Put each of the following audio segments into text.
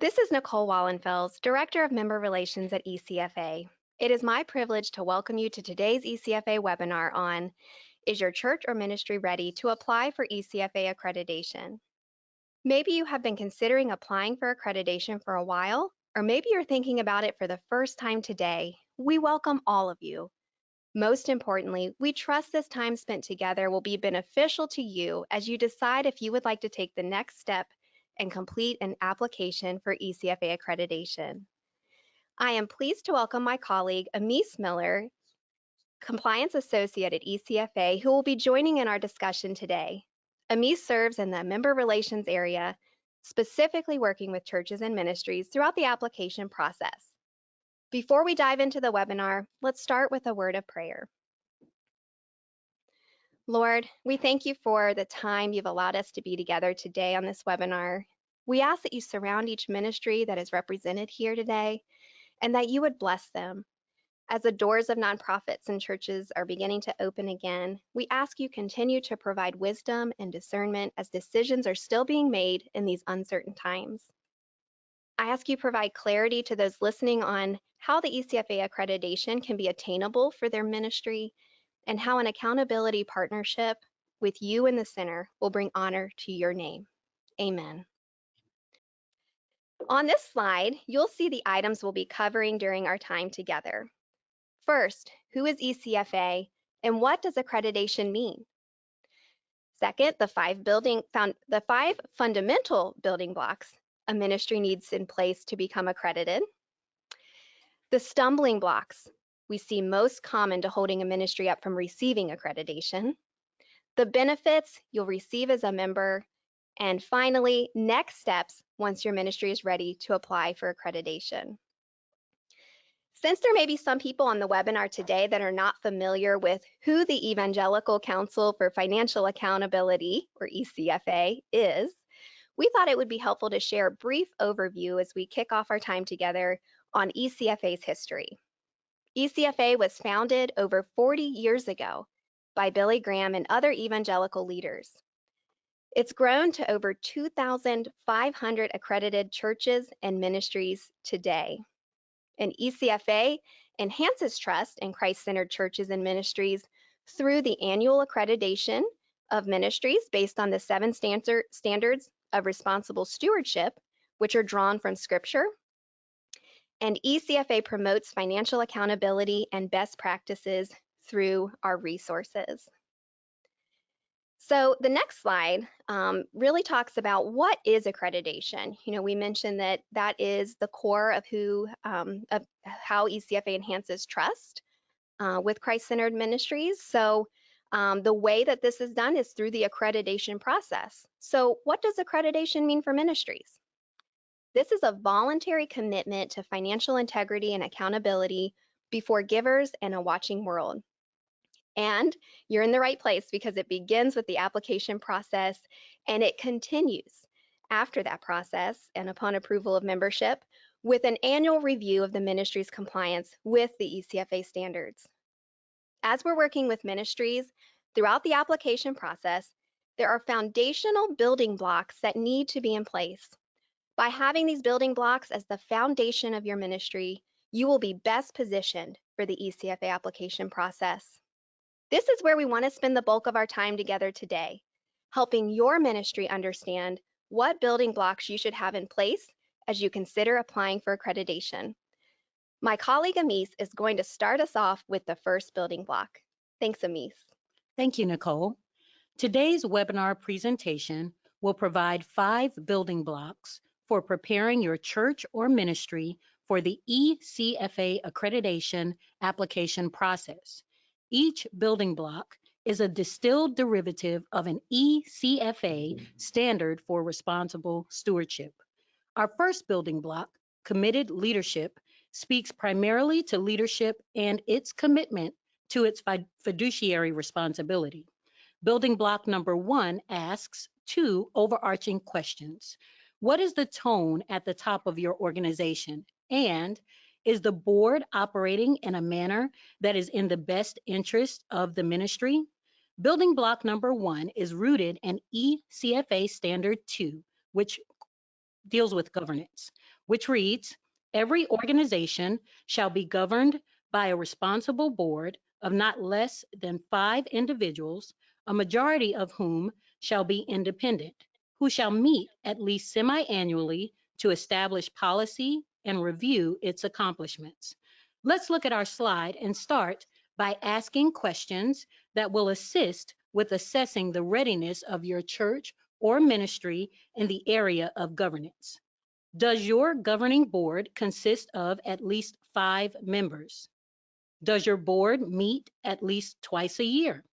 This is Nicole Wallenfels, Director of Member Relations at ECFA. It is my privilege to welcome you to today's ECFA webinar on Is your church or ministry ready to apply for ECFA accreditation? Maybe you have been considering applying for accreditation for a while, or maybe you're thinking about it for the first time today. We welcome all of you. Most importantly, we trust this time spent together will be beneficial to you as you decide if you would like to take the next step and complete an application for ECFA accreditation. I am pleased to welcome my colleague, Amis Miller, Compliance Associate at ECFA, who will be joining in our discussion today. Amis serves in the member relations area, specifically working with churches and ministries throughout the application process. Before we dive into the webinar, let's start with a word of prayer. Lord, we thank you for the time you've allowed us to be together today on this webinar. We ask that you surround each ministry that is represented here today and that you would bless them. As the doors of nonprofits and churches are beginning to open again, we ask you continue to provide wisdom and discernment as decisions are still being made in these uncertain times. I ask you provide clarity to those listening on how the ECFA accreditation can be attainable for their ministry and how an accountability partnership with you in the center will bring honor to your name. Amen. On this slide, you'll see the items we'll be covering during our time together. First, who is ECFA and what does accreditation mean? Second, the five fundamental building blocks a ministry needs in place to become accredited. The stumbling blocks we see most common to holding a ministry up from receiving accreditation. The benefits you'll receive as a member, and finally, next steps once your ministry is ready to apply for accreditation. Since there may be some people on the webinar today that are not familiar with who the Evangelical Council for Financial Accountability, or ECFA, is, we thought it would be helpful to share a brief overview as we kick off our time together on ECFA's history. ECFA was founded over 40 years ago by Billy Graham and other evangelical leaders. It's grown to over 2,500 accredited churches and ministries today. And ECFA enhances trust in Christ-centered churches and ministries through the annual accreditation of ministries based on the 7 standards of responsible stewardship, which are drawn from Scripture. And ECFA promotes financial accountability and best practices through our resources. So the next slide really talks about what is accreditation. You know, we mentioned that that is the core of how ECFA enhances trust with Christ-centered ministries. So the way that this is done is through the accreditation process. So what does accreditation mean for ministries? This is a voluntary commitment to financial integrity and accountability before givers and a watching world. And you're in the right place because it begins with the application process and it continues after that process and upon approval of membership with an annual review of the ministry's compliance with the ECFA standards. As we're working with ministries throughout the application process, there are foundational building blocks that need to be in place. By having these building blocks as the foundation of your ministry, you will be best positioned for the ECFA application process. This is where we want to spend the bulk of our time together today, helping your ministry understand what building blocks you should have in place as you consider applying for accreditation. My colleague Amis is going to start us off with the first building block. Thanks, Amis. Thank you, Nicole. Today's webinar presentation will provide 5 building blocks for preparing your church or ministry for the ECFA accreditation application process. Each building block is a distilled derivative of an ECFA standard for responsible stewardship. Our first building block, committed leadership, speaks primarily to leadership and its commitment to its fiduciary responsibility. Building block number 1 asks 2 overarching questions. What is the tone at the top of your organization? And is the board operating in a manner that is in the best interest of the ministry? Building block number 1 is rooted in ECFA Standard 2, which deals with governance, which reads, every organization shall be governed by a responsible board of not less than 5 individuals, a majority of whom shall be independent, who shall meet at least semi-annually to establish policy and review its accomplishments. Let's look at our slide and start by asking questions that will assist with assessing the readiness of your church or ministry in the area of governance. Does your governing board consist of at least 5 members? Does your board meet at least twice a year?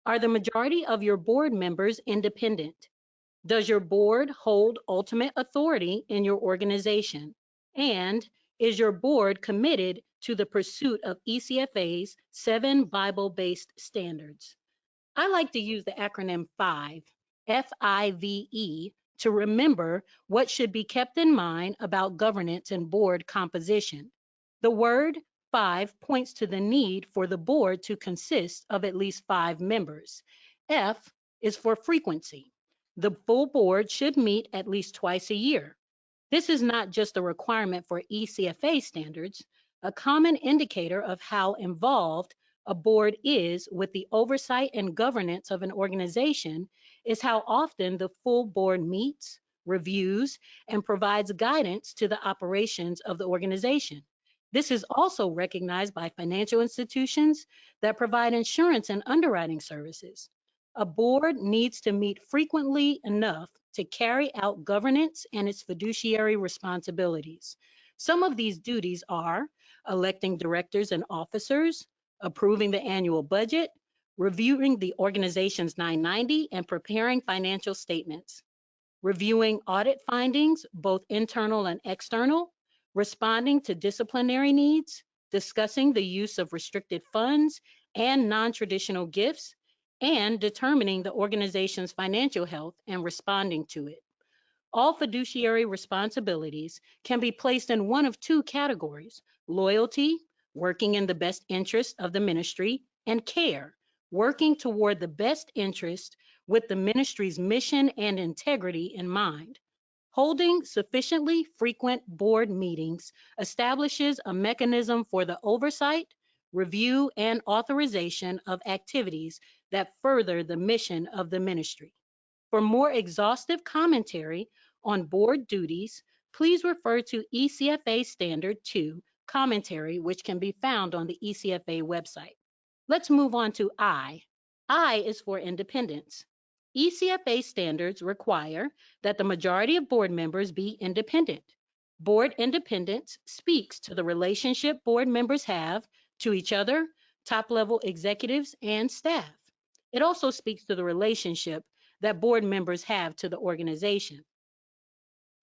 Are the majority of your board members independent? Does your board hold ultimate authority in your organization? And is your board committed to the pursuit of ECFA's 7 Bible-based standards? I like to use the acronym FIVE, FIVE, to remember what should be kept in mind about governance and board composition. The word five points to the need for the board to consist of at least 5 members. F is for frequency. The full board should meet at least twice a year. This is not just a requirement for ECFA standards. A common indicator of how involved a board is with the oversight and governance of an organization is how often the full board meets, reviews, and provides guidance to the operations of the organization. This is also recognized by financial institutions that provide insurance and underwriting services. A board needs to meet frequently enough to carry out governance and its fiduciary responsibilities. Some of these duties are electing directors and officers, approving the annual budget, reviewing the organization's 990, and preparing financial statements, reviewing audit findings, both internal and external, responding to disciplinary needs, discussing the use of restricted funds and non-traditional gifts, and determining the organization's financial health and responding to it. All fiduciary responsibilities can be placed in one of 2 categories: loyalty, working in the best interest of the ministry, and care, working toward the best interest with the ministry's mission and integrity in mind. Holding sufficiently frequent board meetings establishes a mechanism for the oversight, review, and authorization of activities that further the mission of the ministry. For more exhaustive commentary on board duties, please refer to ECFA Standard 2 commentary, which can be found on the ECFA website. Let's move on to I. I is for independence. ECFA standards require that the majority of board members be independent. Board independence speaks to the relationship board members have to each other, top-level executives, and staff. It also speaks to the relationship that board members have to the organization.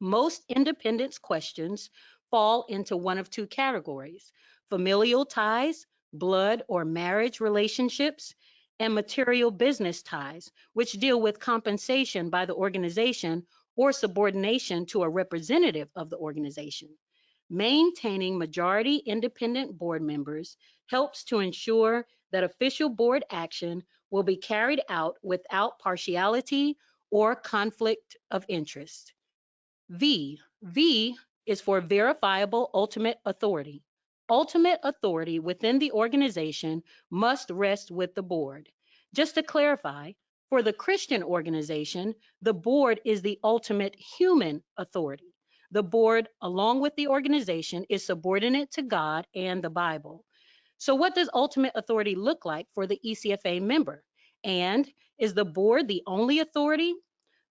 Most independence questions fall into one of 2 categories: familial ties, blood or marriage relationships, and material business ties, which deal with compensation by the organization or subordination to a representative of the organization. Maintaining majority independent board members helps to ensure that official board action will be carried out without partiality or conflict of interest. V is for verifiable ultimate authority. Ultimate authority within the organization must rest with the board. Just to clarify, for the Christian organization, the board is the ultimate human authority. The board, along with the organization, is subordinate to God and the Bible. So what does ultimate authority look like for the ECFA member? And is the board the only authority?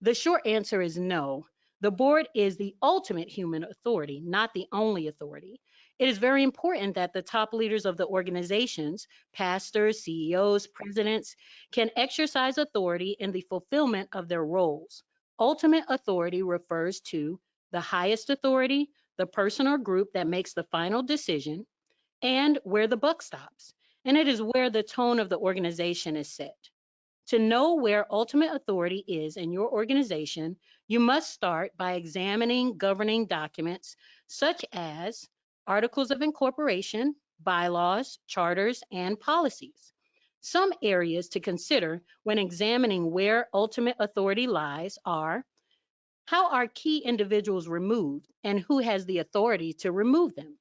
The short answer is no. The board is the ultimate human authority, not the only authority. It is very important that the top leaders of the organizations, pastors, CEOs, presidents, can exercise authority in the fulfillment of their roles. Ultimate authority refers to the highest authority, the person or group that makes the final decision, and where the buck stops. And it is where the tone of the organization is set. To know where ultimate authority is in your organization, you must start by examining governing documents such as articles of incorporation, bylaws, charters, and policies. Some areas to consider when examining where ultimate authority lies are How are key individuals removed and who has the authority to remove them?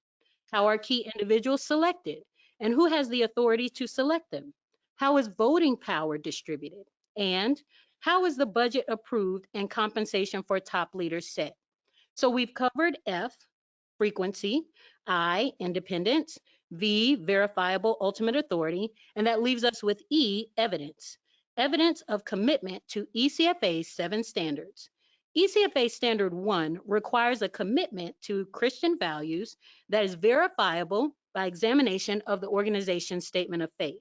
How are key individuals selected and who has the authority to select them? How is voting power distributed? And how is the budget approved and compensation for top leaders set? So we've covered F, frequency, I, independence, V, verifiable ultimate authority, and that leaves us with E, evidence. Evidence of commitment to ECFA's 7 standards. ECFA Standard 1 requires a commitment to Christian values that is verifiable by examination of the organization's statement of faith.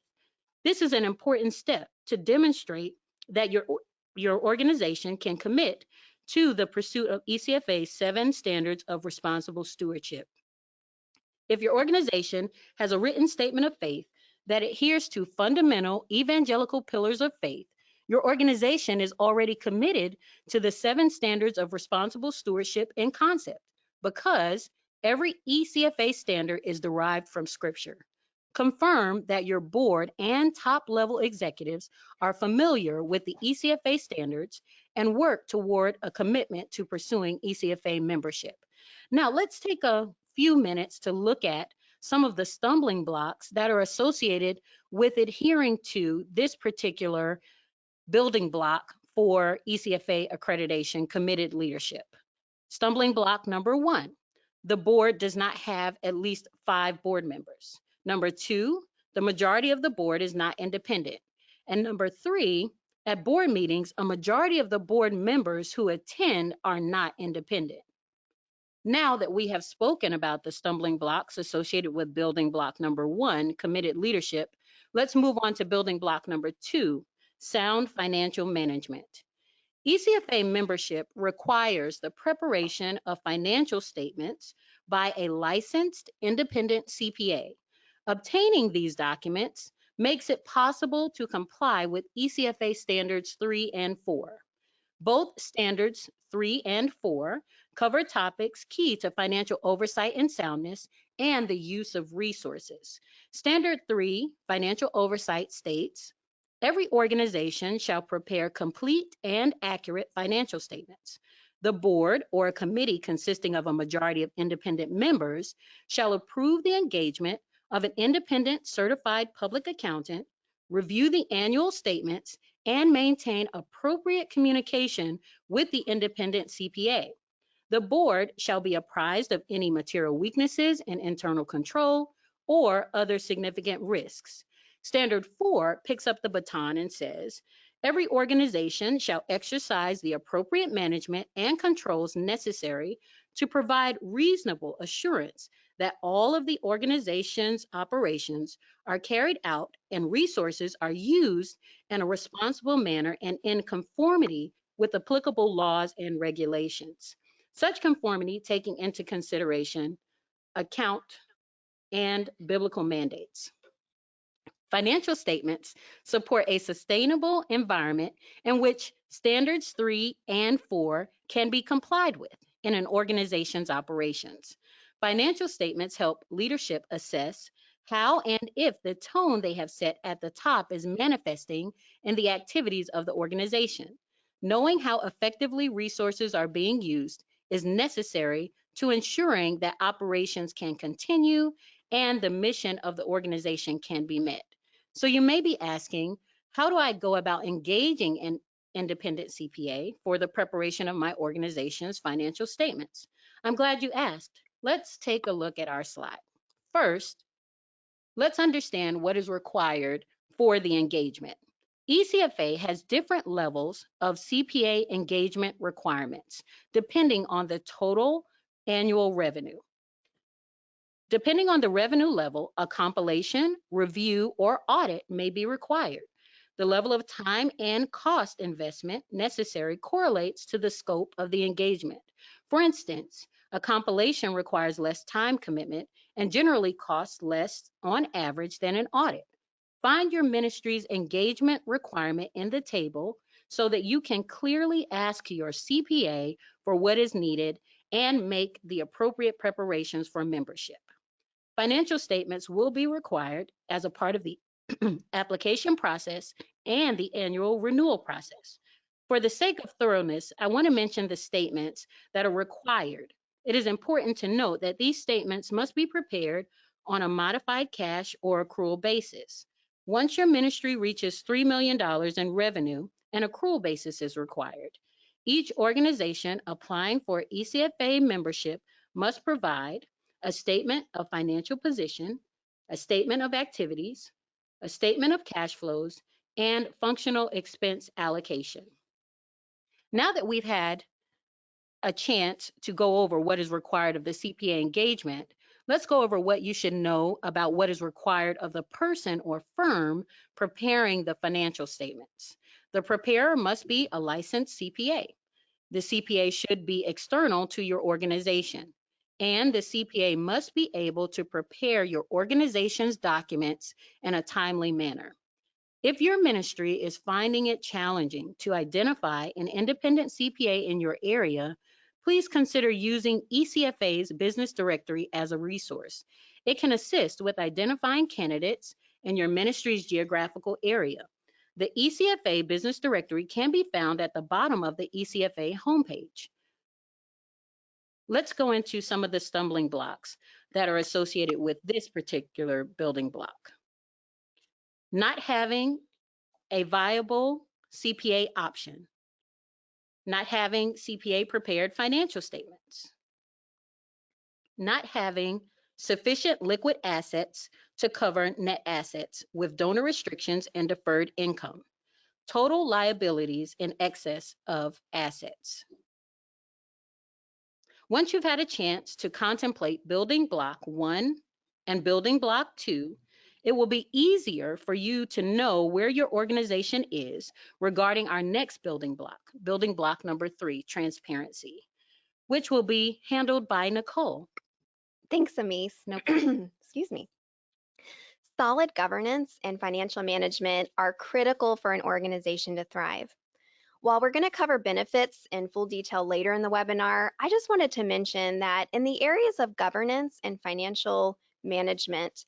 This is an important step to demonstrate that your organization can commit to the pursuit of ECFA's 7 standards of responsible stewardship. If your organization has a written statement of faith that adheres to fundamental evangelical pillars of faith, your organization is already committed to the 7 standards of responsible stewardship in concept because every ECFA standard is derived from Scripture. Confirm that your board and top level executives are familiar with the ECFA standards and work toward a commitment to pursuing ECFA membership. Now, let's take a few minutes to look at some of the stumbling blocks that are associated with adhering to this particular building block for ECFA accreditation committed leadership. Stumbling block number 1, the board does not have at least 5 board members. Number 2, the majority of the board is not independent. And number 3, at board meetings, a majority of the board members who attend are not independent. Now that we have spoken about the stumbling blocks associated with building block number 1, committed leadership, let's move on to building block number 2, sound financial management. ECFA membership requires the preparation of financial statements by a licensed independent CPA. Obtaining these documents makes it possible to comply with ECFA standards 3 and 4. Both standards 3 and 4 cover topics key to financial oversight and soundness and the use of resources. Standard 3, financial oversight, states, every organization shall prepare complete and accurate financial statements. The board or a committee consisting of a majority of independent members shall approve the engagement of an independent certified public accountant, review the annual statements, and maintain appropriate communication with the independent CPA. The board shall be apprised of any material weaknesses in internal control or other significant risks. Standard 4 picks up the baton and says, every organization shall exercise the appropriate management and controls necessary to provide reasonable assurance that all of the organization's operations are carried out and resources are used in a responsible manner and in conformity with applicable laws and regulations. Such conformity taking into consideration account and biblical mandates. Financial statements support a sustainable environment in which standards 3 and 4 can be complied with in an organization's operations. Financial statements help leadership assess how and if the tone they have set at the top is manifesting in the activities of the organization. Knowing how effectively resources are being used is necessary to ensuring that operations can continue and the mission of the organization can be met. So you may be asking, how do I go about engaging an independent CPA for the preparation of my organization's financial statements? I'm glad you asked. Let's take a look at our slide. First, let's understand what is required for the engagement. ECFA has different levels of CPA engagement requirements depending on the total annual revenue. Depending on the revenue level, a compilation, review, or audit may be required. The level of time and cost investment necessary correlates to the scope of the engagement. For instance, a compilation requires less time commitment and generally costs less on average than an audit. Find your ministry's engagement requirement in the table so that you can clearly ask your CPA for what is needed and make the appropriate preparations for membership. Financial statements will be required as a part of the application process and the annual renewal process. For the sake of thoroughness, I want to mention the statements that are required. It is important to note that these statements must be prepared on a modified cash or accrual basis. Once your ministry reaches $3 million in revenue, an accrual basis is required. Each organization applying for ECFA membership must provide a statement of financial position, a statement of activities, a statement of cash flows, and functional expense allocation. Now that we've had a chance to go over what is required of the CPA engagement, let's go over what you should know about what is required of the person or firm preparing the financial statements. The preparer must be a licensed CPA. The CPA should be external to your organization, and the CPA must be able to prepare your organization's documents in a timely manner. If your ministry is finding it challenging to identify an independent CPA in your area, please consider using ECFA's business directory as a resource. It can assist with identifying candidates in your ministry's geographical area. The ECFA business directory can be found at the bottom of the ECFA homepage. Let's go into some of the stumbling blocks that are associated with this particular building block. Not having a viable CPA option, not having CPA prepared financial statements, not having sufficient liquid assets to cover net assets with donor restrictions and deferred income, total liabilities in excess of assets. Once you've had a chance to contemplate building block 1 and building block 2, it will be easier for you to know where your organization is regarding our next building block number 3, transparency, which will be handled by Nicole. Thanks, Amis. No. Excuse me. Solid governance and financial management are critical for an organization to thrive. While we're going to cover benefits in full detail later in the webinar, I just wanted to mention that in the areas of governance and financial management,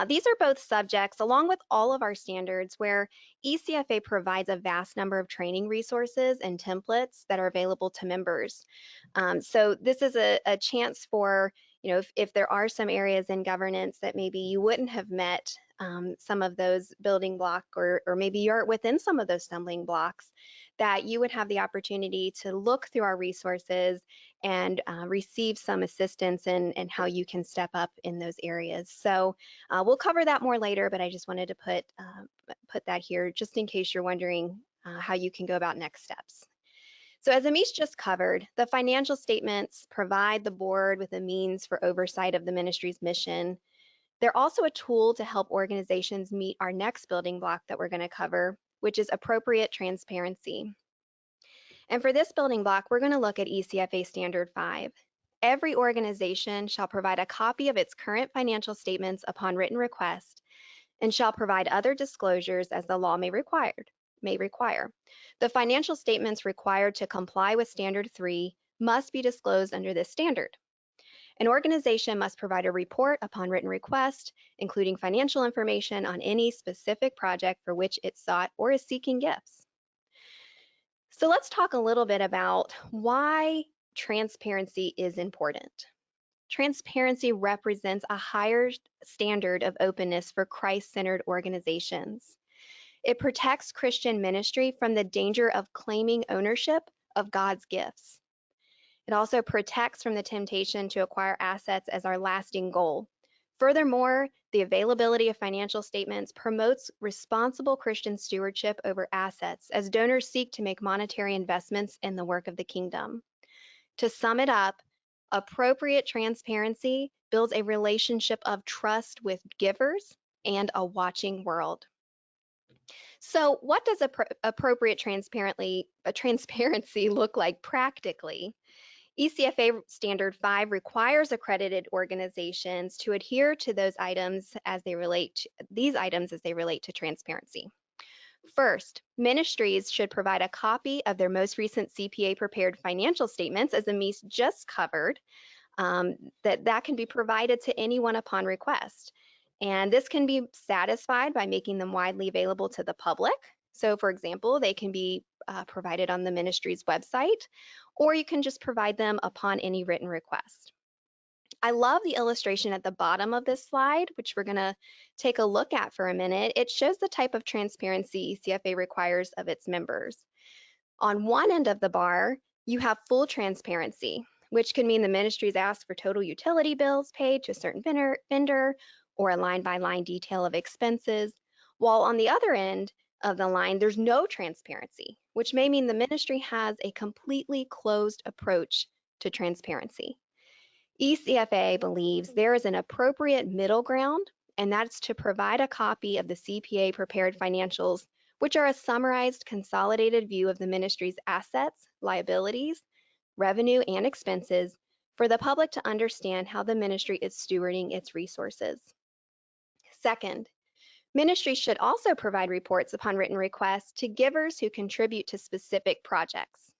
these are both subjects, along with all of our standards, where ECFA provides a vast number of training resources and templates that are available to members. So this is a chance for, if there are some areas in governance that maybe you wouldn't have met some of those building block, or maybe you're within some of those stumbling blocks, that you would have the opportunity to look through our resources and receive some assistance in how you can step up in those areas. So we'll cover that more later, but I just wanted to put that here just in case you're wondering how you can go about next steps. So as Amish just covered, the financial statements provide the board with a means for oversight of the ministry's mission. They're also a tool to help organizations meet our next building block that we're going to cover, which is appropriate transparency. And for this building block, we're going to look at ECFA Standard 5. Every organization shall provide a copy of its current financial statements upon written request and shall provide other disclosures as the law may require. The financial statements required to comply with Standard 3 must be disclosed under this standard. An organization must provide a report upon written request, including financial information on any specific project for which it sought or is seeking gifts. So let's talk a little bit about why transparency is important. Transparency represents a higher standard of openness for Christ-centered organizations. It protects Christian ministry from the danger of claiming ownership of God's gifts. It also protects from the temptation to acquire assets as our lasting goal. Furthermore, the availability of financial statements promotes responsible Christian stewardship over assets as donors seek to make monetary investments in the work of the kingdom. To sum it up, appropriate transparency builds a relationship of trust with givers and a watching world. So what does appropriate transparency look like practically? ECFA Standard 5 requires accredited organizations to adhere to those items as they relate to transparency. First, ministries should provide a copy of their most recent CPA prepared financial statements, as Amis just covered, that can be provided to anyone upon request. And this can be satisfied by making them widely available to the public. So for example, they can be provided on the ministry's website, or you can just provide them upon any written request. I love the illustration at the bottom of this slide, which we're going to take a look at for a minute. It shows the type of transparency ECFA requires of its members. On one end of the bar, you have full transparency, which could mean the ministries ask for total utility bills paid to a certain vendor or a line-by-line detail of expenses, while on the other end of the line, there's no transparency, which may mean the ministry has a completely closed approach to transparency. ECFA believes there is an appropriate middle ground, and that's to provide a copy of the CPA prepared financials, which are a summarized, consolidated view of the ministry's assets, liabilities, revenue, and expenses for the public to understand how the ministry is stewarding its resources. Second, ministries should also provide reports upon written requests to givers who contribute to specific projects.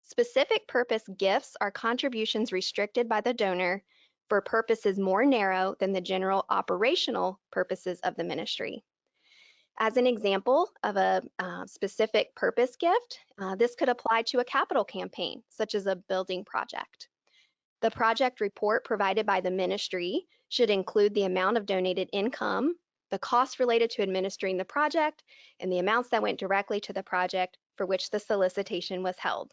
Specific purpose gifts are contributions restricted by the donor for purposes more narrow than the general operational purposes of the ministry. As an example of a specific purpose gift, this could apply to a capital campaign, such as a building project. The project report provided by the ministry should include the amount of donated income, the costs related to administering the project, and the amounts that went directly to the project for which the solicitation was held.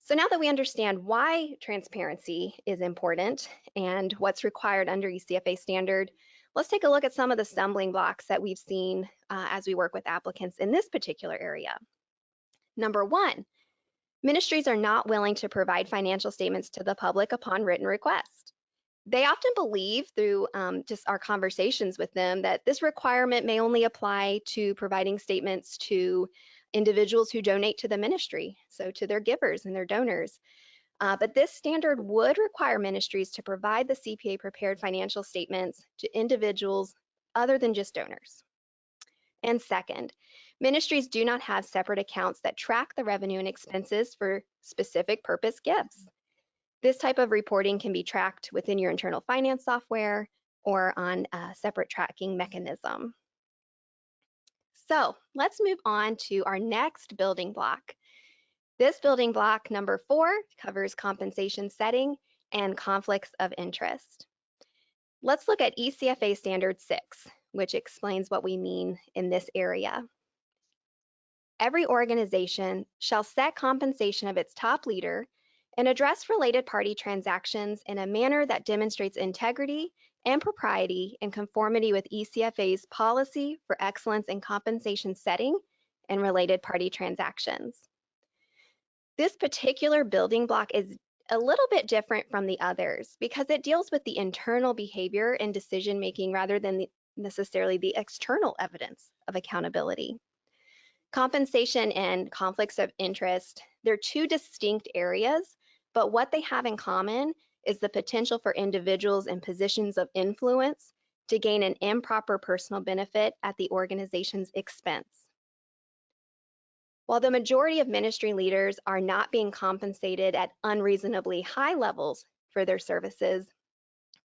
So now that we understand why transparency is important and what's required under ECFA standard, let's take a look at some of the stumbling blocks that we've seen as we work with applicants in this particular area. Number one, ministries are not willing to provide financial statements to the public upon written request. They often believe through just our conversations with them that this requirement may only apply to providing statements to individuals who donate to the ministry, so to their givers and their donors. But this standard would require ministries to provide the CPA prepared financial statements to individuals other than just donors. And second, ministries do not have separate accounts that track the revenue and expenses for specific purpose gifts. This type of reporting can be tracked within your internal finance software or on a separate tracking mechanism. So let's move on to our next building block. This building block, number 4, covers compensation setting and conflicts of interest. Let's look at ECFA Standard 6, which explains what we mean in this area. Every organization shall set compensation of its top leader and address related party transactions in a manner that demonstrates integrity and propriety in conformity with ECFA's policy for excellence in compensation setting and related party transactions. This particular building block is a little bit different from the others because it deals with the internal behavior and decision making rather than necessarily the external evidence of accountability. Compensation and conflicts of interest, they're two distinct areas, but what they have in common is the potential for individuals in positions of influence to gain an improper personal benefit at the organization's expense. While the majority of ministry leaders are not being compensated at unreasonably high levels for their services,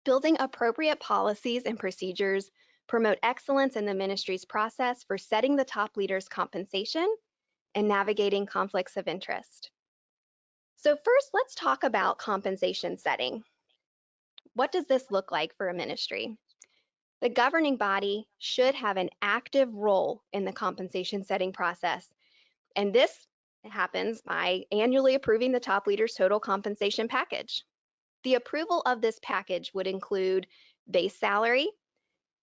building appropriate policies and procedures promote excellence in the ministry's process for setting the top leaders' compensation and navigating conflicts of interest. So first, let's talk about compensation setting. What does this look like for a ministry? The governing body should have an active role in the compensation setting process, and this happens by annually approving the top leader's total compensation package. The approval of this package would include base salary,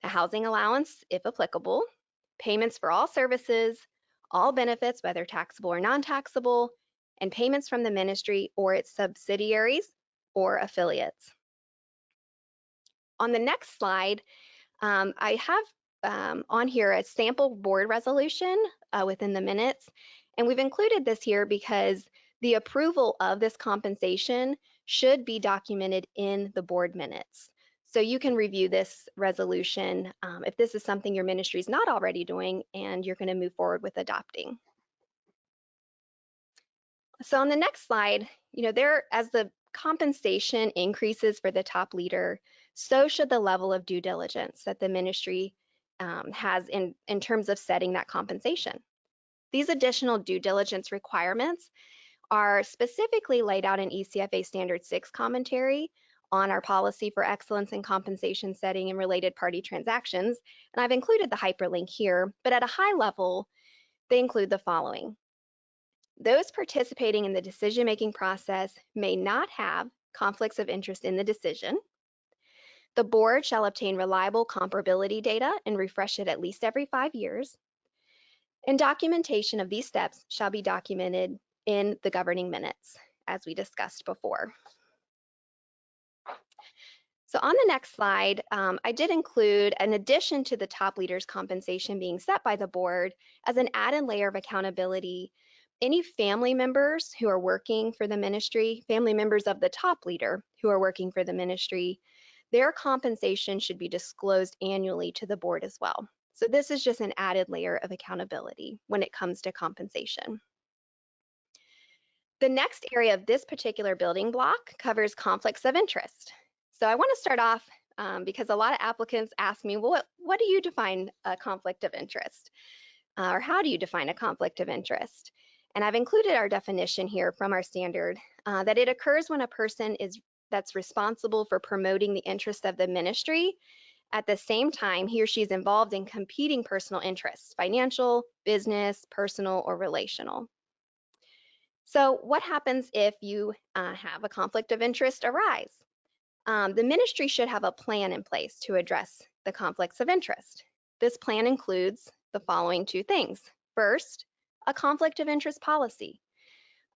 a housing allowance, if applicable, payments for all services, all benefits, whether taxable or non-taxable, and payments from the ministry or its subsidiaries or affiliates. On the next slide, I have on here a sample board resolution within the minutes, and we've included this here because the approval of this compensation should be documented in the board minutes. So you can review this resolution if this is something your ministry is not already doing and you're going to move forward with adopting. So on the next slide, as the compensation increases for the top leader, so should the level of due diligence that the ministry has in terms of setting that compensation. These additional due diligence requirements are specifically laid out in ECFA Standard 6 commentary on our policy for excellence in compensation setting and related party transactions. And I've included the hyperlink here, but at a high level, they include the following. Those participating in the decision-making process may not have conflicts of interest in the decision. The board shall obtain reliable comparability data and refresh it at least every 5 years. And documentation of these steps shall be documented in the governing minutes, as we discussed before. So on the next slide, I did include, in addition to the top leader's compensation being set by the board, as an added layer of accountability, any family members who are working for the ministry, family members of the top leader who are working for the ministry, their compensation should be disclosed annually to the board as well. So this is just an added layer of accountability when it comes to compensation. The next area of this particular building block covers conflicts of interest. So I want to start off because a lot of applicants ask me, well, what do you define a conflict of interest? Or how do you define a conflict of interest? And I've included our definition here from our standard, that it occurs when a person that's responsible for promoting the interests of the ministry. At the same time, he or she is involved in competing personal interests, financial, business, personal, or relational. So what happens if you have a conflict of interest arise? The ministry should have a plan in place to address the conflicts of interest. This plan includes the following two things. First, a conflict of interest policy.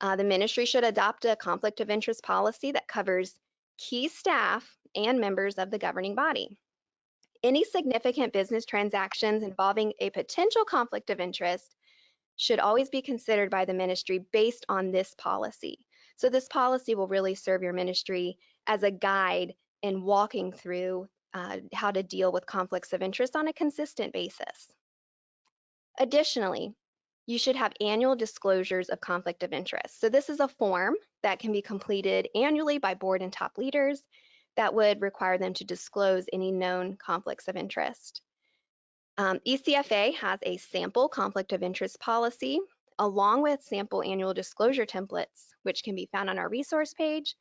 The ministry should adopt a conflict of interest policy that covers key staff and members of the governing body. Any significant business transactions involving a potential conflict of interest should always be considered by the ministry based on this policy. So this policy will really serve your ministry as a guide in walking through how to deal with conflicts of interest on a consistent basis. Additionally, you should have annual disclosures of conflict of interest. So this is a form that can be completed annually by board and top leaders that would require them to disclose any known conflicts of interest. ECFA has a sample conflict of interest policy along with sample annual disclosure templates, which can be found on our resource page,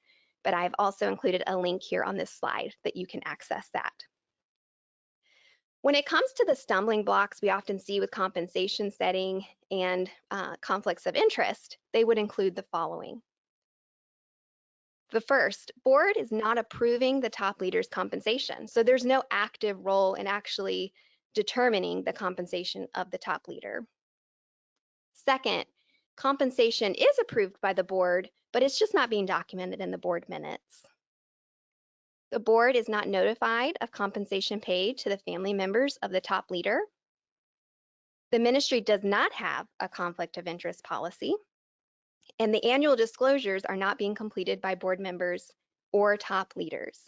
but I've also included a link here on this slide that you can access that. When it comes to the stumbling blocks we often see with compensation setting and conflicts of interest, they would include the following. The first, board is not approving the top leader's compensation. So there's no active role in actually determining the compensation of the top leader. Second, compensation is approved by the board, but it's just not being documented in the board minutes. The board is not notified of compensation paid to the family members of the top leader. The ministry does not have a conflict of interest policy, and the annual disclosures are not being completed by board members or top leaders.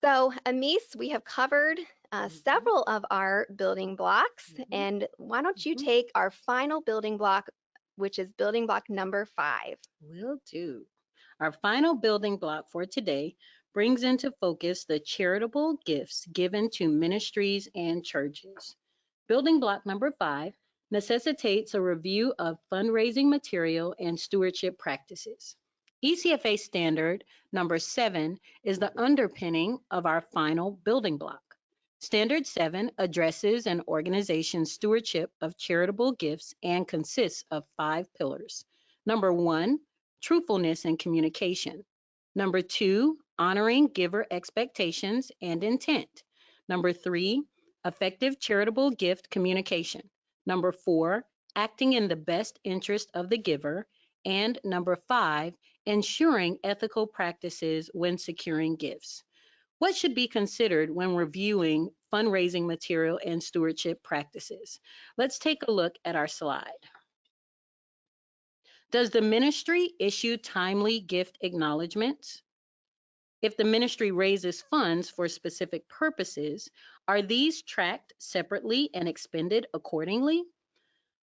So, Amis, we have covered several of our building blocks, and why don't you take our final building block, which is building block number 5. Will do. Our final building block for today brings into focus the charitable gifts given to ministries and churches. Building block number 5 necessitates a review of fundraising material and stewardship practices. ECFA standard number 7 is the underpinning of our final building block. Standard 7 addresses an organization's stewardship of charitable gifts and consists of 5 pillars. Number 1, truthfulness and communication. Number 2, honoring giver expectations and intent. Number 3, effective charitable gift communication. Number 4, acting in the best interest of the giver. And number 5, ensuring ethical practices when securing gifts. What should be considered when reviewing fundraising material and stewardship practices? Let's take a look at our slide. Does the ministry issue timely gift acknowledgments? If the ministry raises funds for specific purposes, are these tracked separately and expended accordingly?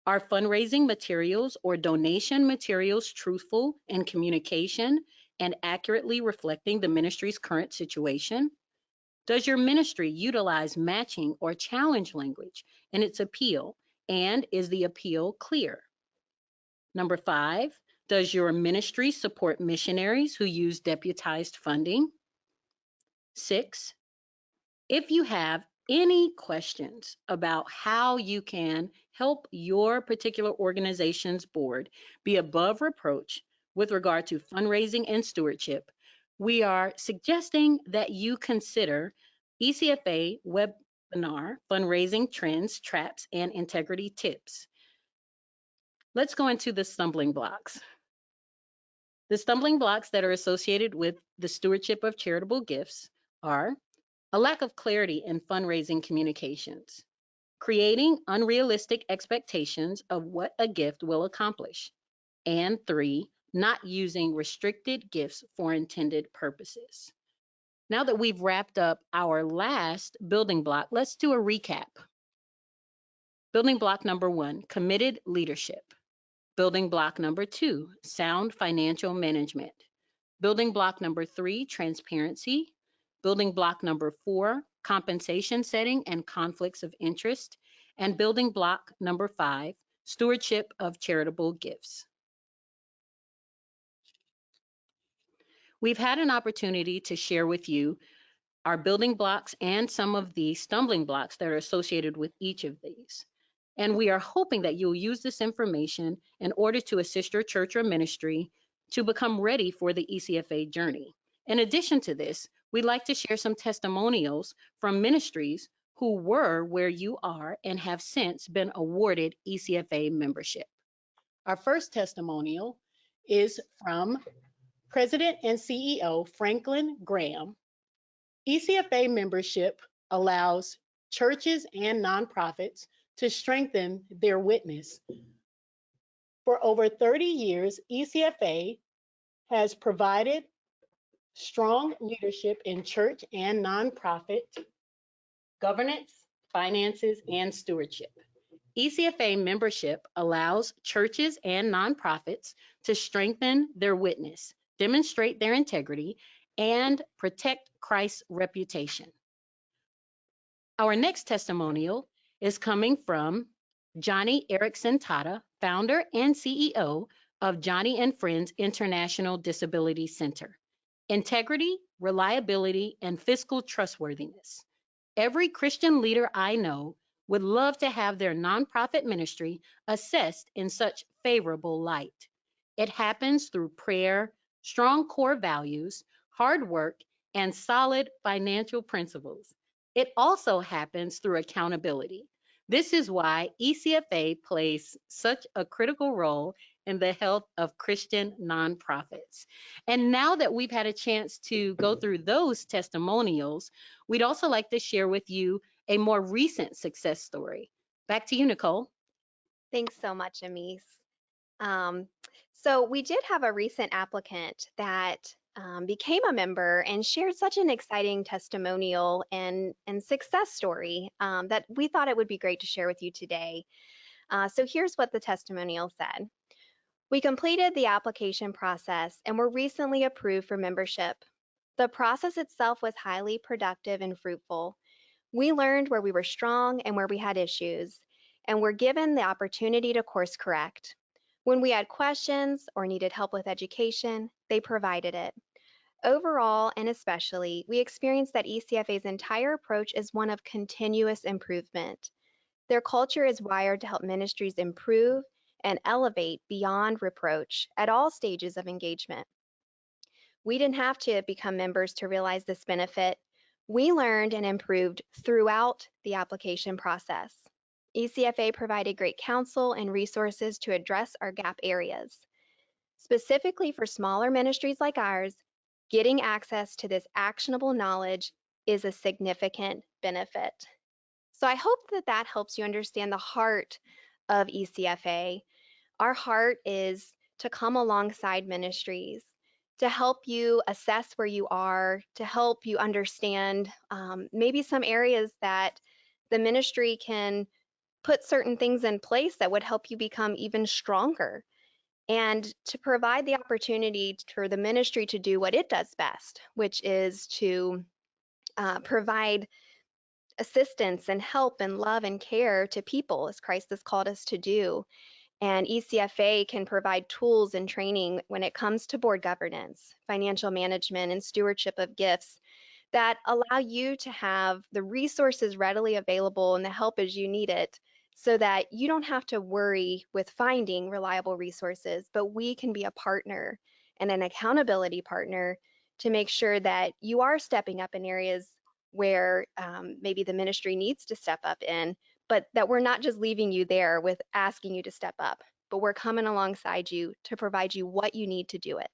Are fundraising materials or donation materials truthful in communication and accurately reflecting the ministry's current situation? Does your ministry utilize matching or challenge language in its appeal And is the appeal clear? Number 5, does your ministry support missionaries who use deputized funding? 6, if you have any questions about how you can help your particular organization's board be above reproach with regard to fundraising and stewardship, we are suggesting that you consider ECFA webinar Fundraising Trends, Traps, and Integrity Tips. Let's go into the stumbling blocks. The stumbling blocks that are associated with the stewardship of charitable gifts are a lack of clarity in fundraising communications, creating unrealistic expectations of what a gift will accomplish, and 3, not using restricted gifts for intended purposes. Now that we've wrapped up our last building block, let's do a recap. Building block number 1, committed leadership. Building block number 2, sound financial management. Building block number 3, transparency. Building block number 4, compensation setting and conflicts of interest. And building block number 5, stewardship of charitable gifts. We've had an opportunity to share with you our building blocks and some of the stumbling blocks that are associated with each of these. And we are hoping that you'll use this information in order to assist your church or ministry to become ready for the ECFA journey. In addition to this, we'd like to share some testimonials from ministries who were where you are and have since been awarded ECFA membership. Our first testimonial is from President and CEO Franklin Graham. ECFA membership allows churches and nonprofits to strengthen their witness. For over 30 years, ECFA has provided strong leadership in church and nonprofit governance, finances, and stewardship. ECFA membership allows churches and nonprofits to strengthen their witness, demonstrate their integrity, and protect Christ's reputation. Our next testimonial is coming from Johnny Erickson Tata, founder and CEO of Johnny and Friends International Disability Center. Integrity, reliability, and fiscal trustworthiness. Every Christian leader I know would love to have their nonprofit ministry assessed in such favorable light. It happens through prayer, strong core values, hard work, and solid financial principles. It also happens through accountability. This is why ECFA plays such a critical role in the health of Christian nonprofits. And now that we've had a chance to go through those testimonials, we'd also like to share with you a more recent success story. Back to you, Nicole. Thanks so much, Amise. Um, so we did have a recent applicant that became a member and shared such an exciting testimonial and success story that we thought it would be great to share with you today. So here's what the testimonial said. We completed the application process and were recently approved for membership. The process itself was highly productive and fruitful. We learned where we were strong and where we had issues, and were given the opportunity to course correct. When we had questions or needed help with education, they provided it. Overall, and especially, we experienced that ECFA's entire approach is one of continuous improvement. Their culture is wired to help ministries improve and elevate beyond reproach at all stages of engagement. We didn't have to become members to realize this benefit. We learned and improved throughout the application process. ECFA provided great counsel and resources to address our gap areas. Specifically for smaller ministries like ours, getting access to this actionable knowledge is a significant benefit. So I hope that that helps you understand the heart of ECFA. Our heart is to come alongside ministries, to help you assess where you are, to help you understand maybe some areas that the ministry can put certain things in place that would help you become even stronger, and to provide the opportunity for the ministry to do what it does best, which is to provide assistance and help and love and care to people as Christ has called us to do. And ECFA can provide tools and training when it comes to board governance, financial management, and stewardship of gifts that allow you to have the resources readily available and the help as you need it so that you don't have to worry with finding reliable resources, but we can be a partner and an accountability partner to make sure that you are stepping up in areas where maybe the ministry needs to step up in, but that we're not just leaving you there with asking you to step up, but we're coming alongside you to provide you what you need to do it.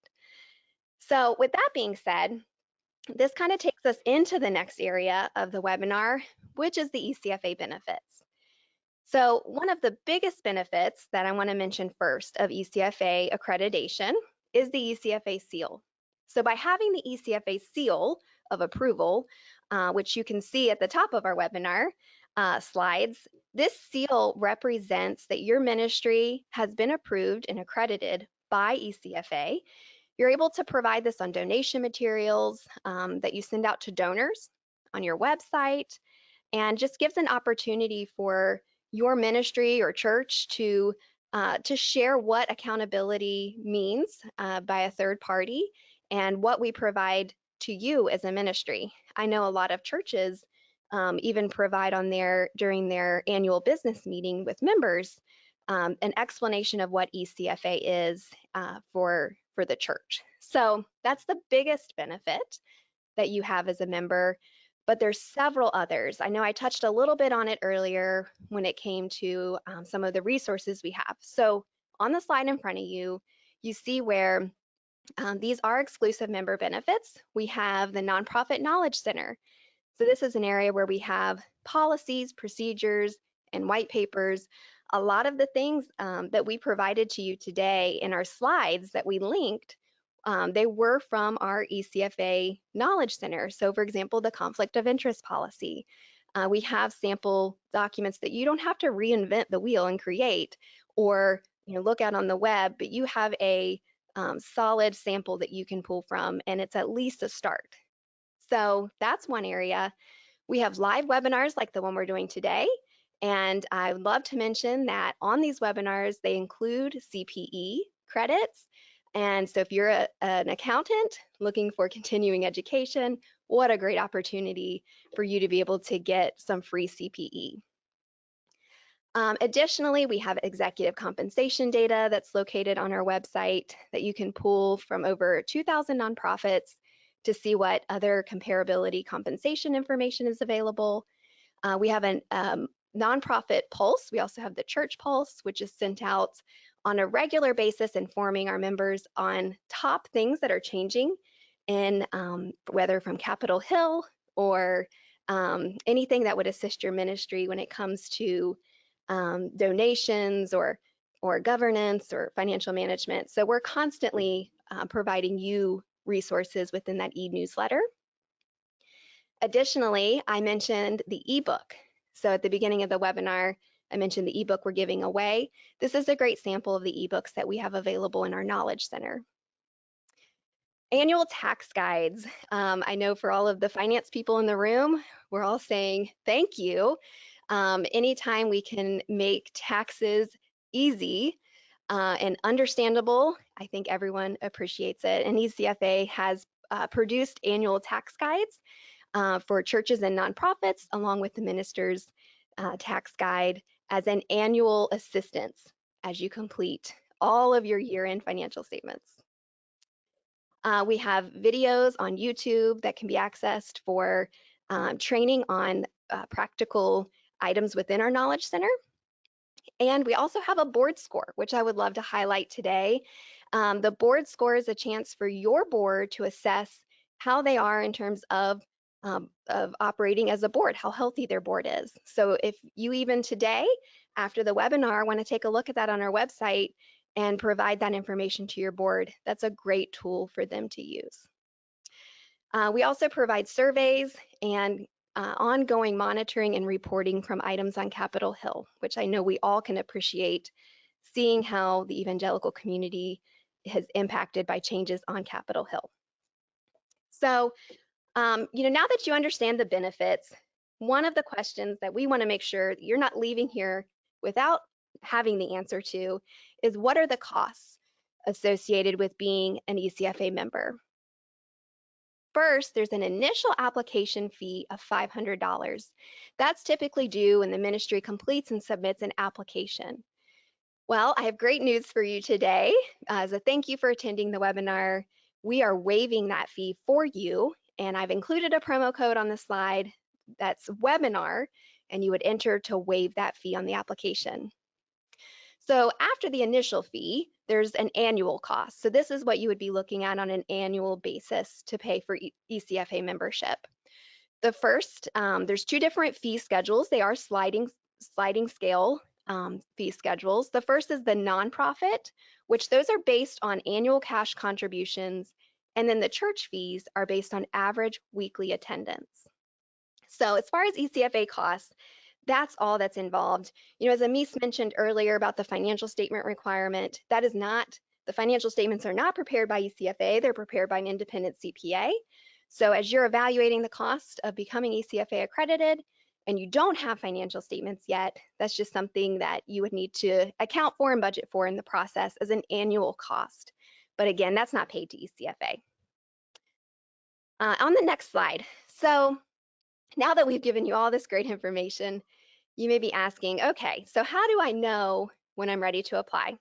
So with that being said, this kind of takes us into the next area of the webinar, which is the ECFA benefits. So one of the biggest benefits that I want to mention first of ECFA accreditation is the ECFA seal. So by having the ECFA seal of approval, which you can see at the top of our webinar slides, this seal represents that your ministry has been approved and accredited by ECFA. You're able to provide this on donation materials that you send out to donors on your website, and just gives an opportunity for your ministry or church to share what accountability means by a third party and what we provide to you as a ministry. I know a lot of churches even provide on during their annual business meeting with members an explanation of what ECFA is for the church. So that's the biggest benefit that you have as a member, but there's several others. I know I touched a little bit on it earlier when it came to some of the resources we have. So on the slide in front of you, you see where these are exclusive member benefits. We have the Nonprofit Knowledge Center. So this is an area where we have policies, procedures, and white papers. A lot of the things that we provided to you today in our slides that we linked, they were from our ECFA Knowledge Center. So for example, the conflict of interest policy. We have sample documents that you don't have to reinvent the wheel and create or look at on the web, but you have a solid sample that you can pull from, and it's at least a start. So that's one area. We have live webinars like the one we're doing today. And I would love to mention that on these webinars, they include CPE credits. And so if you're an accountant looking for continuing education, what a great opportunity for you to be able to get some free CPE. Additionally, we have executive compensation data that's located on our website that you can pull from over 2,000 nonprofits to see what other comparability compensation information is available. We have a nonprofit pulse. We also have the church pulse, which is sent out on a regular basis, informing our members on top things that are changing in whether from Capitol Hill or anything that would assist your ministry when it comes to donations or governance or financial management. So we're constantly providing you resources within that e-newsletter. Additionally, I mentioned the ebook. So at the beginning of the webinar, I mentioned the ebook we're giving away. This is a great sample of the ebooks that we have available in our Knowledge Center. Annual tax guides. I know for all of the finance people in the room, we're all saying thank you. Anytime we can make taxes easy and understandable, I think everyone appreciates it. And ECFA has produced annual tax guides for churches and nonprofits, along with the minister's tax guide as an annual assistance as you complete all of your year-end financial statements. We have videos on YouTube that can be accessed for training on practical items within our Knowledge Center. And we also have a board score, which I would love to highlight today. The board score is a chance for your board to assess how they are in terms of operating as a board, how healthy their board is. So if you even today, after the webinar, want to take a look at that on our website and provide that information to your board, that's a great tool for them to use. We also provide surveys and ongoing monitoring and reporting from items on Capitol Hill, which I know we all can appreciate seeing how the evangelical community is impacted by changes on Capitol Hill. So, now that you understand the benefits, one of the questions that we want to make sure that you're not leaving here without having the answer to is, what are the costs associated with being an ECFA member? First, there's an initial application fee of $500. That's typically due when the ministry completes and submits an application. Well, I have great news for you today. As a thank you for attending the webinar, we are waiving that fee for you, and I've included a promo code on the slide that's webinar, and you would enter to waive that fee on the application. So after the initial fee, there's an annual cost. So this is what you would be looking at on an annual basis to pay for ECFA membership. The first, there's two different fee schedules. They are sliding scale fee schedules. The first is the nonprofit, which those are based on annual cash contributions, and then the church fees are based on average weekly attendance. So as far as ECFA costs, that's all that's involved. As Amis mentioned earlier about the financial statement requirement, that is not, the financial statements are not prepared by ECFA, they're prepared by an independent CPA. So as you're evaluating the cost of becoming ECFA accredited and you don't have financial statements yet, that's just something that you would need to account for and budget for in the process as an annual cost. But again, that's not paid to ECFA. On the next slide. So now that we've given you all this great information, you may be asking, okay, so how do I know when I'm ready to apply?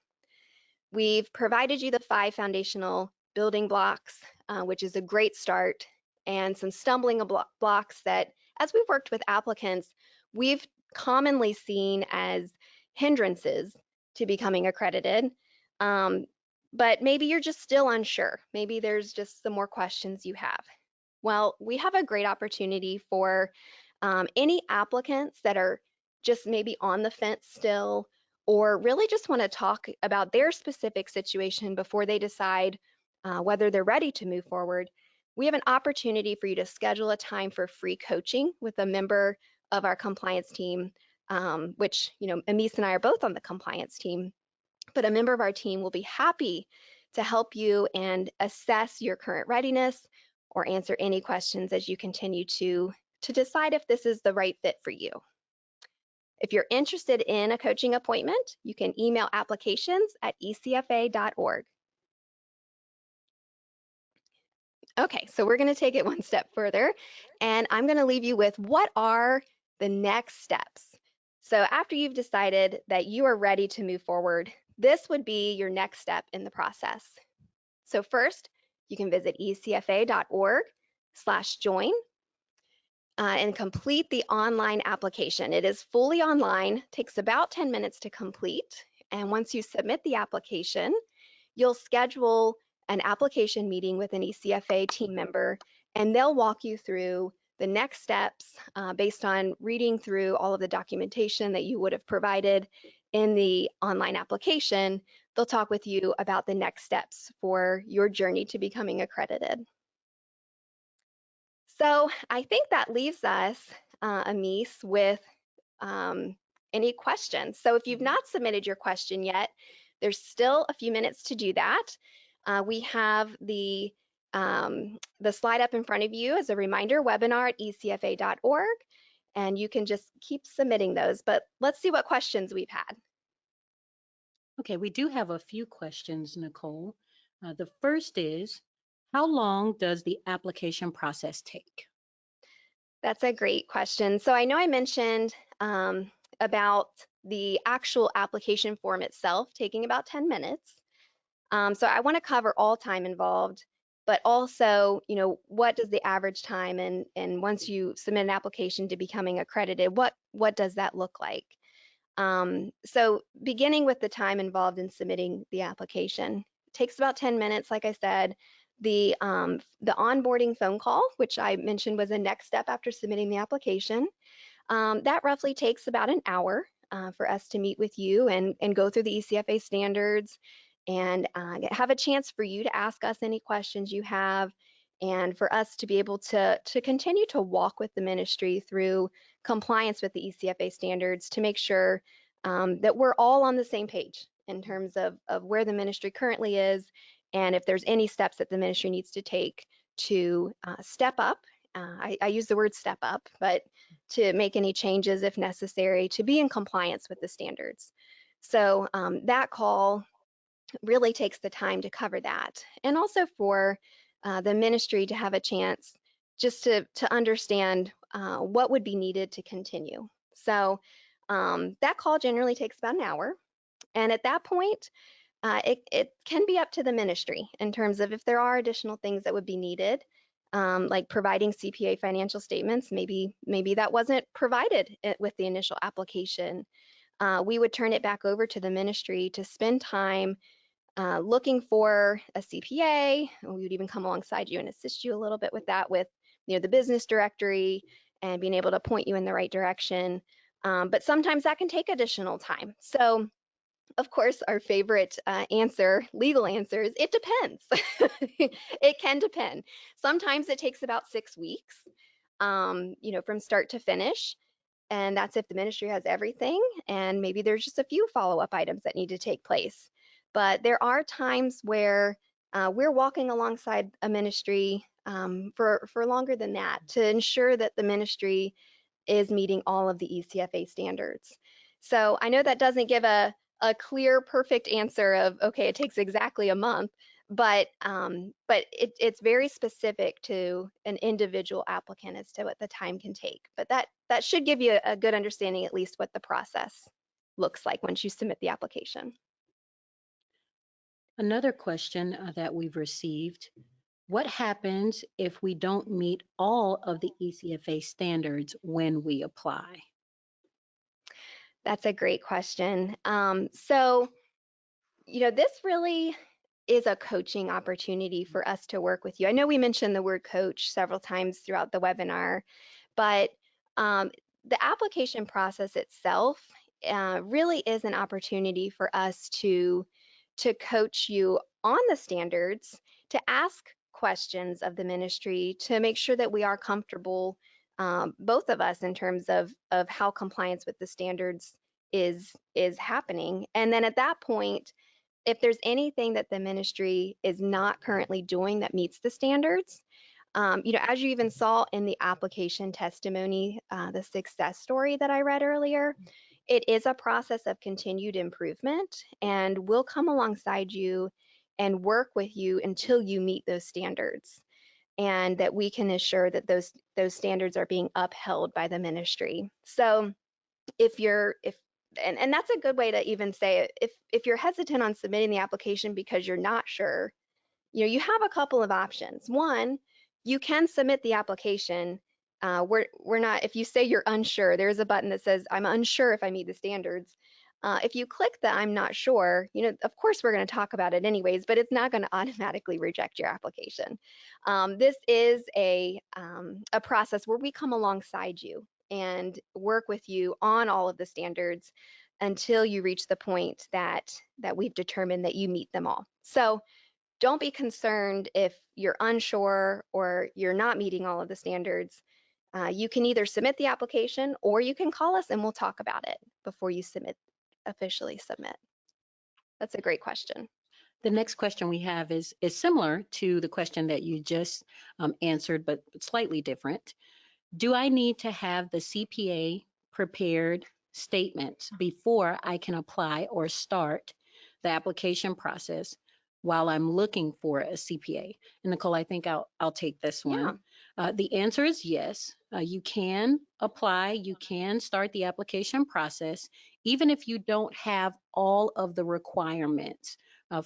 We've provided you the 5 foundational building blocks, which is a great start, and some stumbling blocks that, as we've worked with applicants, we've commonly seen as hindrances to becoming accredited. But maybe you're just still unsure. Maybe there's just some more questions you have. Well, we have a great opportunity for any applicants that are just maybe on the fence still, or really just want to talk about their specific situation before they decide whether they're ready to move forward. We have an opportunity for you to schedule a time for free coaching with a member of our compliance team, which, Amis and I are both on the compliance team, but a member of our team will be happy to help you and assess your current readiness or answer any questions as you continue to decide if this is the right fit for you. If you're interested in a coaching appointment, you can email applications@ecfa.org. Okay, so we're going to take it one step further, and I'm going to leave you with, what are the next steps? So after you've decided that you are ready to move forward, this would be your next step in the process. So first, you can visit ecfa.org/join and complete the online application. It is fully online, takes about 10 minutes to complete. And once you submit the application, you'll schedule an application meeting with an ECFA team member, and they'll walk you through the next steps based on reading through all of the documentation that you would have provided in the online application. They'll talk with you about the next steps for your journey to becoming accredited. So I think that leaves us, Amis, with any questions. So if you've not submitted your question yet, there's still a few minutes to do that. We have the slide up in front of you as a reminder, webinar@ecfa.org, and you can just keep submitting those. But let's see what questions we've had. Okay, we do have a few questions, Nicole. The first is, how long does the application process take? That's a great question. So I know I mentioned about the actual application form itself taking about 10 minutes. So I want to cover all time involved, but also, what does the average time, and once you submit an application to becoming accredited, what does that look like? So beginning with the time involved in submitting the application, it takes about 10 minutes, like I said. The onboarding phone call, which I mentioned was a next step after submitting the application, that roughly takes about an hour for us to meet with you and go through the ECFA standards and have a chance for you to ask us any questions you have, and for us to be able to continue to walk with the ministry through compliance with the ECFA standards to make sure that we're all on the same page in terms of where the ministry currently is, and if there's any steps that the ministry needs to take to step up I use the word step up, but to make any changes if necessary to be in compliance with the standards. So that call really takes the time to cover that. And also for the ministry to have a chance just to understand what would be needed to continue. So that call generally takes about an hour. And at that point, it can be up to the ministry in terms of if there are additional things that would be needed, like providing CPA financial statements. Maybe that wasn't provided with the initial application. We would turn it back over to the ministry to spend time looking for a CPA. We would even come alongside you and assist you a little bit with that, with the business directory and being able to point you in the right direction. But sometimes that can take additional time. So of course, our favorite legal answer is it depends. It can depend. Sometimes it takes about 6 weeks, from start to finish. And that's if the ministry has everything, and maybe there's just a few follow-up items that need to take place. But there are times where we're walking alongside a ministry for longer than that to ensure that the ministry is meeting all of the ECFA standards. So I know that doesn't give a clear, perfect answer of, okay, it takes exactly a month, but it's very specific to an individual applicant as to what the time can take. But that should give you a good understanding, at least what the process looks like once you submit the application. Another question that we've received: what happens if we don't meet all of the ECFA standards when we apply? That's a great question. So this really is a coaching opportunity for us to work with you. I know we mentioned the word coach several times throughout the webinar, but um, the application process itself really is an opportunity for us to coach you on the standards, to ask questions of the ministry, to make sure that we are comfortable, both of us, in terms of how compliance with the standards is happening. And then at that point, if there's anything that the ministry is not currently doing that meets the standards, as you even saw in the application testimony, the success story that I read earlier, it is a process of continued improvement, and we'll come alongside you and work with you until you meet those standards, and that we can assure that those standards are being upheld by the ministry. So if and that's a good way to even say it. If you're hesitant on submitting the application because you're not sure, you have a couple of options. One, you can submit the application. We're not, if you say you're unsure, there's a button that says, I'm unsure if I meet the standards. If you click the I'm not sure, of course we're going to talk about it anyways, but it's not going to automatically reject your application. This is a process where we come alongside you and work with you on all of the standards until you reach the point that we've determined that you meet them all. So don't be concerned if you're unsure or you're not meeting all of the standards. You can either submit the application or you can call us and we'll talk about it before you officially submit. That's a great question. The next question we have is similar to the question that you just answered, but slightly different. Do I need to have the CPA prepared statements before I can apply or start the application process while I'm looking for a CPA? And Nicole, I think I'll take this one. The answer is yes. You can apply, you can start the application process, even if you don't have all of the requirements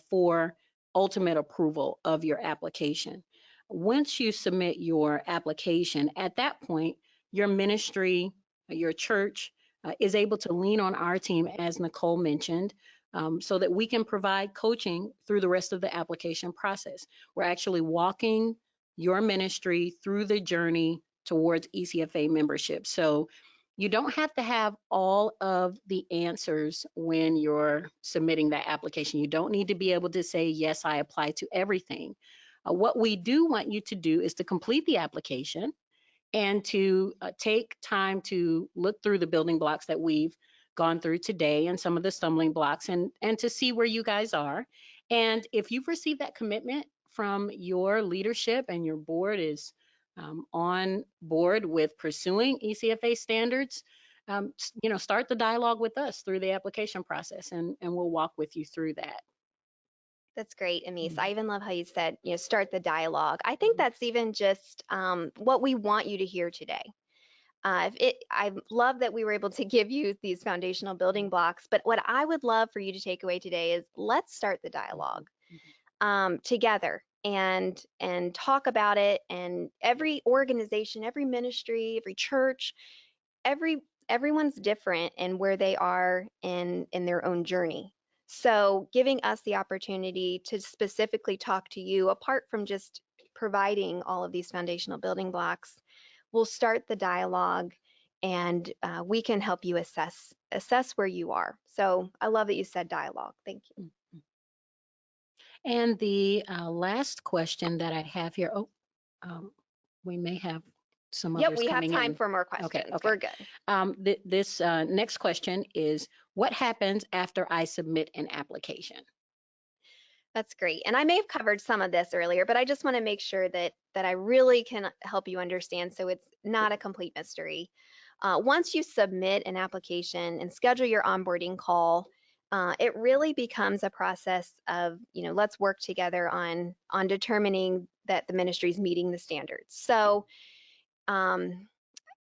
for ultimate approval of your application. Once you submit your application, at that point, your ministry, your church is able to lean on our team, as Nicole mentioned, so that we can provide coaching through the rest of the application process. We're actually walking your ministry through the journey towards ECFA membership. So you don't have to have all of the answers when you're submitting that application. You don't need to be able to say, yes, I apply to everything. What we do want you to do is to complete the application and to take time to look through the building blocks that we've gone through today and some of the stumbling blocks, and to see where you guys are. And if you've received that commitment from your leadership and your board is on board with pursuing ECFA standards, start the dialogue with us through the application process, and we'll walk with you through that. That's great, Amis. Mhm. I even love how you said, start the dialogue. I think that's even just what we want you to hear today. I love that we were able to give you these foundational building blocks, but what I would love for you to take away today is let's start the dialogue together and talk about it. And every organization, every ministry, every church, everyone's different in where they are in their own journey. So giving us the opportunity to specifically talk to you, apart from just providing all of these foundational building blocks, we'll start the dialogue, and we can help you assess where you are. So I love that you said dialogue. Thank you. And the last question that I have here, um, we may have some Yep, others we have coming time in. for more Okay, questions. okay. We're good. This next question is, what happens after I submit an application? That's great. And I may have covered some of this earlier, but I just want to make sure that I really can help you understand so it's not a complete mystery. Once you submit an application and schedule your onboarding call, it really becomes a process of, let's work together on determining that the ministry is meeting the standards. So um,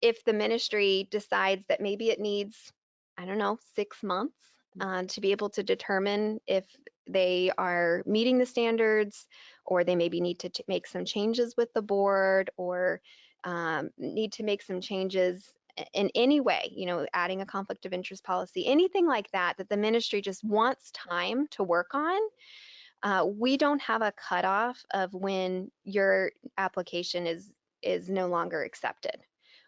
if the ministry decides that maybe it needs, I don't know, 6 months to be able to determine if they are meeting the standards, or they maybe need to make some changes with the board, or need to make some changes in any way, adding a conflict of interest policy, anything like that, that the ministry just wants time to work on. We don't have a cutoff of when your application is no longer accepted.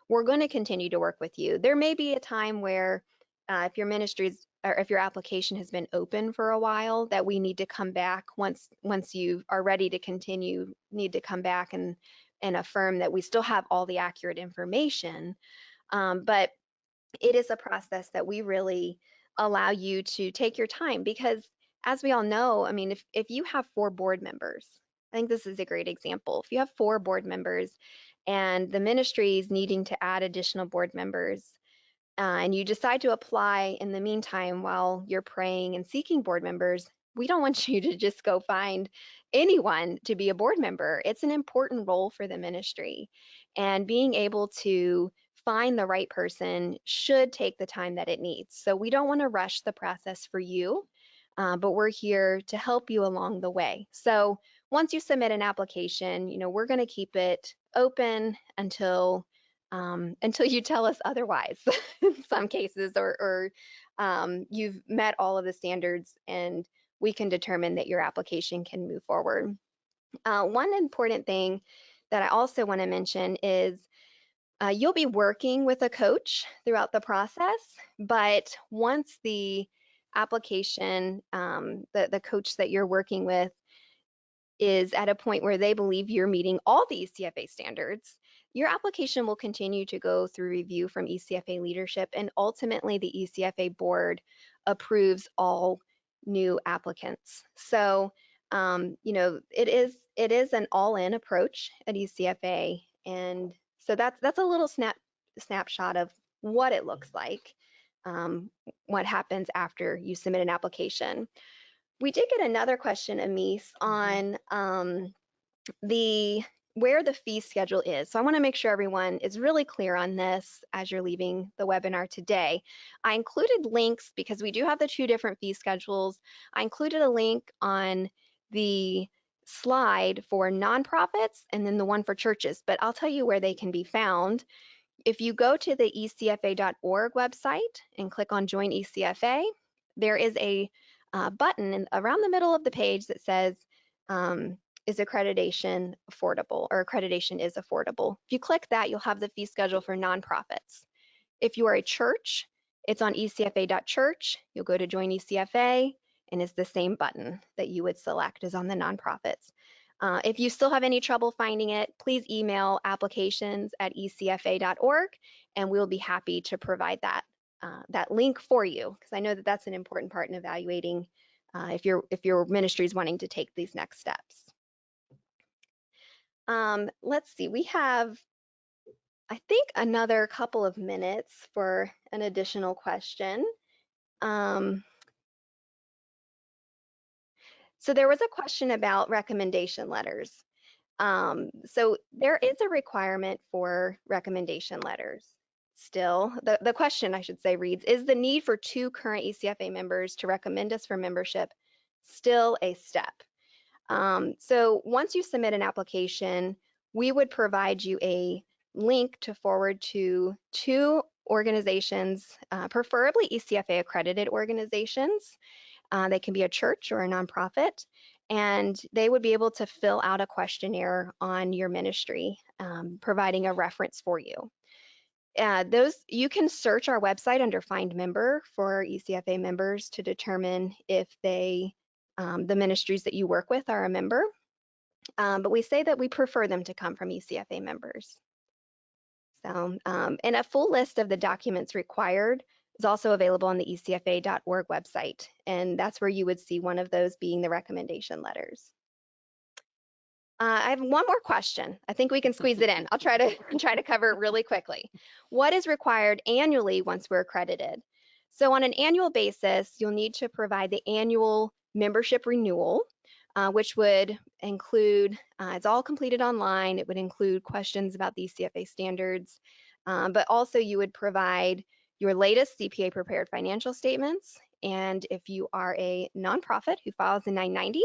We're going to continue to work with you. There may be a time where if your ministry's or if your application has been open for a while, that we need to come back once you are ready to continue, need to come back and affirm that we still have all the accurate information. But it is a process that we really allow you to take your time, because as we all know, I mean, if you have 4 board members, I think this is a great example. If you have 4 board members and the ministry is needing to add additional board members, and you decide to apply in the meantime while you're praying and seeking board members, we don't want you to just go find anyone to be a board member. It's an important role for the ministry, and being able to find the right person should take the time that it needs. So we don't want to rush the process for you, but we're here to help you along the way. So once you submit an application, we're going to keep it open until you tell us otherwise in some cases, or you've met all of the standards and we can determine that your application can move forward. One important thing that I also want to mention is you'll be working with a coach throughout the process, but once the application, the coach that you're working with is at a point where they believe you're meeting all the ECFA standards, your application will continue to go through review from ECFA leadership, and ultimately the ECFA board approves all new applicants. So, it is an all-in approach at ECFA, and so that's a little snapshot of what it looks like, what happens after you submit an application. We did get another question, Amis, on the where the fee schedule is. So I want to make sure everyone is really clear on this as you're leaving the webinar today. I included links because we do have the 2 different fee schedules. I included a link on the slide for nonprofits and then the one for churches, but I'll tell you where they can be found. If you go to the ecfa.org website and click on Join ECFA, there is a button around the middle of the page that says, is accreditation affordable, or accreditation is affordable. If you click that, you'll have the fee schedule for nonprofits. If you are a church, it's on ecfa.church. You'll go to Join ECFA, and it's the same button that you would select as on the nonprofits. If you still have any trouble finding it, please email applications@ecfa.org, and we'll be happy to provide that link for you, because I know that that's an important part in evaluating if your ministry is wanting to take these next steps. Let's see, we have, I think, another couple of minutes for an additional question. Um, so there was a question about recommendation letters. So there is a requirement for recommendation letters. Still, the question I should say reads, is the need for 2 current ECFA members to recommend us for membership still a step? So once you submit an application, we would provide you a link to forward to 2 organizations, preferably ECFA accredited organizations. They can be a church or a nonprofit, and they would be able to fill out a questionnaire on your ministry, providing a reference for you. Those you can search our website under Find Member for ECFA members to determine if the ministries that you work with are a member. But we say that we prefer them to come from ECFA members. So, and a full list of the documents required is also available on the ecfa.org website, and that's where you would see one of those being the recommendation letters. I have one more question. I think we can squeeze it in. I'll try to try to cover it really quickly. What is required annually once we're accredited? So on an annual basis, you'll need to provide the annual membership renewal, which would include, it's all completed online. It would include questions about the ECFA standards, but also you would provide your latest CPA prepared financial statements. And if you are a nonprofit who files a 990,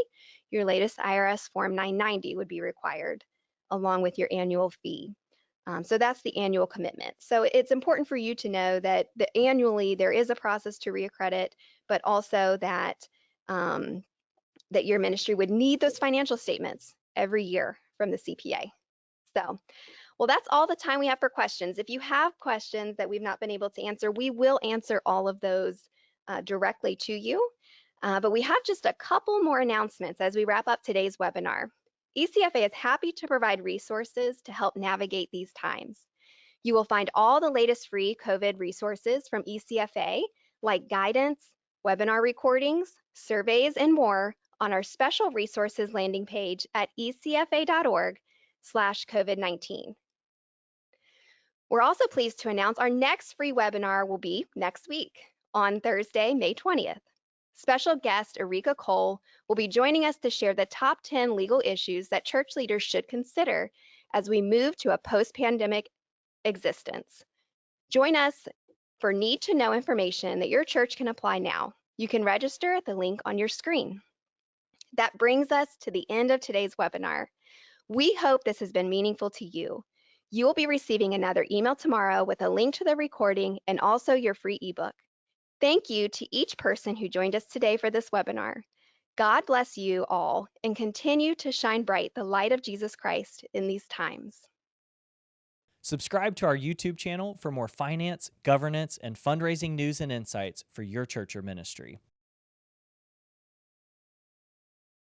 your latest IRS Form 990 would be required along with your annual fee. So that's the annual commitment. So it's important for you to know that annually there is a process to reaccredit, but also that that your ministry would need those financial statements every year from the CPA. So, well, that's all the time we have for questions. If you have questions that we've not been able to answer, we will answer all of those directly to you. But we have just a couple more announcements as we wrap up today's webinar. ECFA is happy to provide resources to help navigate these times. You will find all the latest free COVID resources from ECFA, like guidance, webinar recordings, surveys, and more on our special resources landing page at ecfa.org/COVID-19. We're also pleased to announce our next free webinar will be next week on Thursday, May 20th. Special guest Erika Cole will be joining us to share the top 10 legal issues that church leaders should consider as we move to a post-pandemic existence. Join us for need to know information that your church can apply now. You can register at the link on your screen. That brings us to the end of today's webinar. We hope this has been meaningful to you. You will be receiving another email tomorrow with a link to the recording and also your free ebook. Thank you to each person who joined us today for this webinar. God bless you all and continue to shine bright the light of Jesus Christ in these times. Subscribe to our YouTube channel for more finance, governance, and fundraising news and insights for your church or ministry.